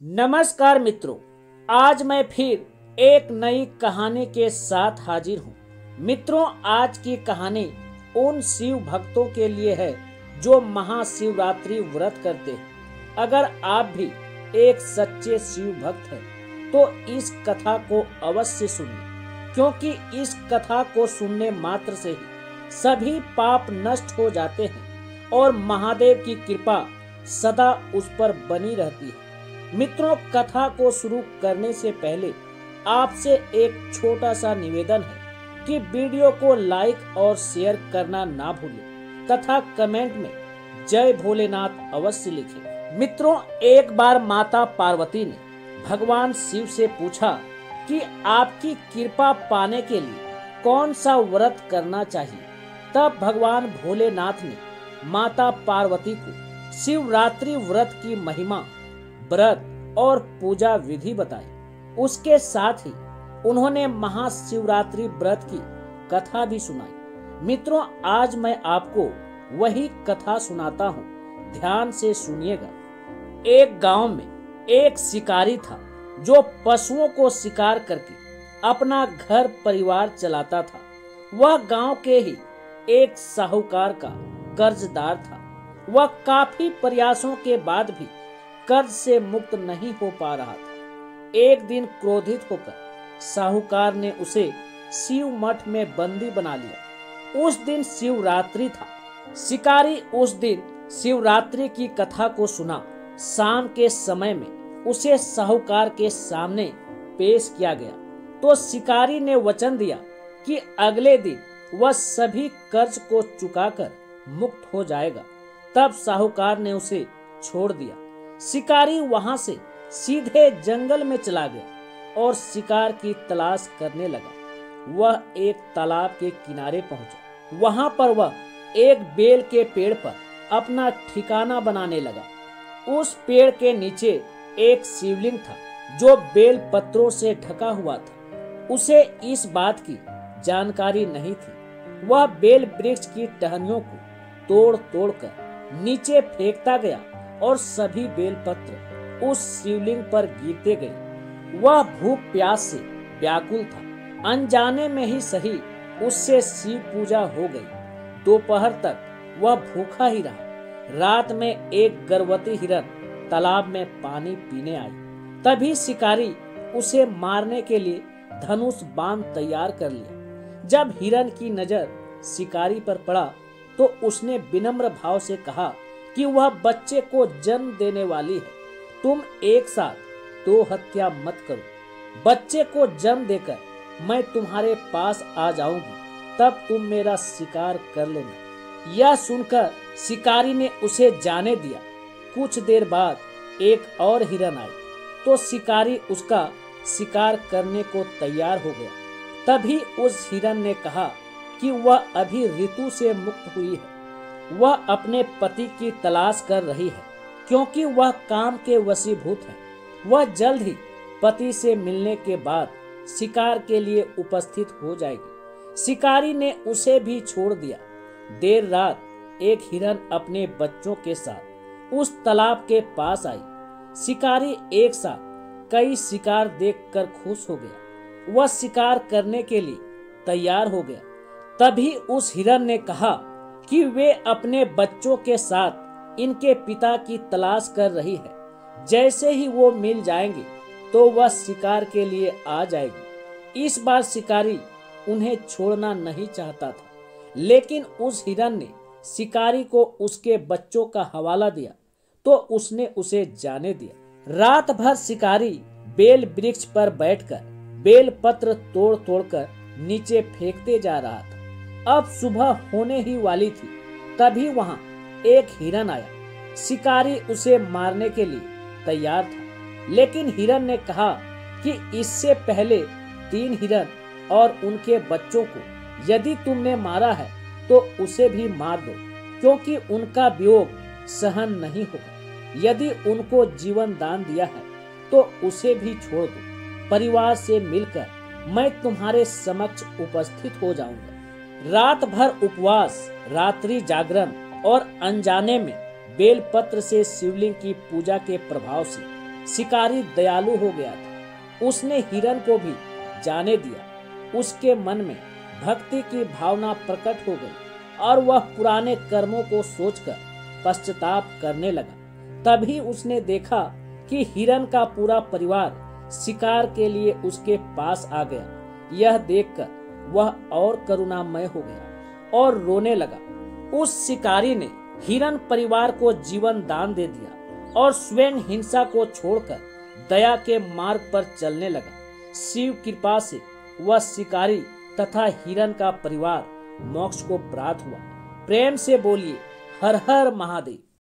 नमस्कार मित्रों, आज मैं फिर एक नई कहानी के साथ हाजिर हूँ। मित्रों, आज की कहानी उन शिव भक्तों के लिए है जो महाशिवरात्रि व्रत करते हैं। अगर आप भी एक सच्चे शिव भक्त हैं, तो इस कथा को अवश्य सुनिए, क्योंकि इस कथा को सुनने मात्र से ही सभी पाप नष्ट हो जाते हैं और महादेव की कृपा सदा उस पर बनी रहती है। मित्रों, कथा को शुरू करने से पहले आपसे एक छोटा सा निवेदन है कि वीडियो को लाइक और शेयर करना ना भूलें तथा कमेंट में जय भोलेनाथ अवश्य लिखें। मित्रों, एक बार माता पार्वती ने भगवान शिव से पूछा कि आपकी कृपा पाने के लिए कौन सा व्रत करना चाहिए। तब भगवान भोलेनाथ ने माता पार्वती को शिवरात्रि व्रत की महिमा, व्रत और पूजा विधि बताई। उसके साथ ही उन्होंने महाशिवरात्रि व्रत की कथा भी सुनाई। मित्रों, आज मैं आपको वही कथा सुनाता हूँ, ध्यान से सुनिएगा। एक गांव में एक शिकारी था जो पशुओं को शिकार करके अपना घर परिवार चलाता था। वह गांव के ही एक साहूकार का कर्जदार था। वह काफी प्रयासों के बाद भी कर्ज से मुक्त नहीं हो पा रहा था। एक दिन क्रोधित होकर साहूकार ने उसे शिव मठ में बंदी बना लिया। उस दिन शिवरात्रि था। शिकारी उस दिन शिवरात्रि की कथा को सुना। शाम के समय में उसे साहूकार के सामने पेश किया गया तो शिकारी ने वचन दिया कि अगले दिन वह सभी कर्ज को चुकाकर मुक्त हो जाएगा। तब साहूकार ने उसे छोड़ दिया। शिकारी वहां से सीधे जंगल में चला गया और शिकार की तलाश करने लगा। वह एक तालाब के किनारे पहुंचा। वहां पर वह एक बेल के पेड़ पर अपना ठिकाना बनाने लगा। उस पेड़ के नीचे एक शिवलिंग था जो बेल पत्रों से ढका हुआ था। उसे इस बात की जानकारी नहीं थी। वह बेल वृक्ष की टहनियों को तोड़ तोड़ कर नीचे फेंकता गया और सभी बेलपत्र उस शिवलिंग पर गिरते गए। वह भूख प्यास से व्याकुल था। अनजाने में ही सही उससे शिव पूजा हो गई। दोपहर तक वह भूखा ही रहा। रात में एक गर्भवती हिरन तालाब में पानी पीने आई। तभी शिकारी उसे मारने के लिए धनुष बाण तैयार कर लिया। जब हिरन की नजर शिकारी पर पड़ा तो उसने विनम्र भाव से कहा कि वह बच्चे को जन्म देने वाली है। तुम एक साथ 2 हत्या मत करो। बच्चे को जन्म देकर मैं तुम्हारे पास आ जाऊंगी, तब तुम मेरा शिकार कर लेना। यह सुनकर शिकारी ने उसे जाने दिया। कुछ देर बाद एक और हिरन आई तो शिकारी उसका शिकार करने को तैयार हो गया। तभी उस हिरन ने कहा कि वह अभी ऋतु से मुक्त हुई है। वह अपने पति की तलाश कर रही है, क्योंकि वह काम के वशीभूत है। वह जल्द ही पति से मिलने के बाद शिकार के लिए उपस्थित हो जाएगी। शिकारी ने उसे भी छोड़ दिया। देर रात एक हिरन अपने बच्चों के साथ उस तालाब के पास आई। शिकारी एक साथ कई शिकार देखकर खुश हो गया। वह शिकार करने के लिए तैयार हो गया। तभी उस हिरन ने कहा कि वे अपने बच्चों के साथ इनके पिता की तलाश कर रही है। जैसे ही वो मिल जाएंगे तो वह शिकार के लिए आ जाएगी। इस बार शिकारी उन्हें छोड़ना नहीं चाहता था, लेकिन उस हिरन ने शिकारी को उसके बच्चों का हवाला दिया तो उसने उसे जाने दिया। रात भर शिकारी बेल वृक्ष पर बैठकर बेल पत्र तोड़ तोड़कर नीचे फेंकते जा रहा था। अब सुबह होने ही वाली थी। तभी वहां एक हिरन आया। शिकारी उसे मारने के लिए तैयार था, लेकिन हिरन ने कहा कि इससे पहले 3 हिरन और उनके बच्चों को यदि तुमने मारा है तो उसे भी मार दो, क्योंकि उनका वियोग सहन नहीं होगा। यदि उनको जीवन दान दिया है तो उसे भी छोड़ दो। परिवार से मिलकर मैं तुम्हारे समक्ष उपस्थित हो जाऊंगा। रात भर उपवास, रात्रि जागरण और अनजाने में बेलपत्र से शिवलिंग की पूजा के प्रभाव से शिकारी दयालु हो गया था। उसने हिरन को भी जाने दिया। उसके मन में भक्ति की भावना प्रकट हो गई और वह पुराने कर्मों को सोचकर पश्चाताप करने लगा। तभी उसने देखा कि हिरन का पूरा परिवार शिकार के लिए उसके पास आ गया। यह देखकर वह और करुणामय हो गया और रोने लगा। उस शिकारी ने हिरन परिवार को जीवन दान दे दिया और स्वयं हिंसा को छोड़कर दया के मार्ग पर चलने लगा। शिव कृपा से वह शिकारी तथा हिरन का परिवार मोक्ष को प्राप्त हुआ। प्रेम से बोलिए हर हर महादेव।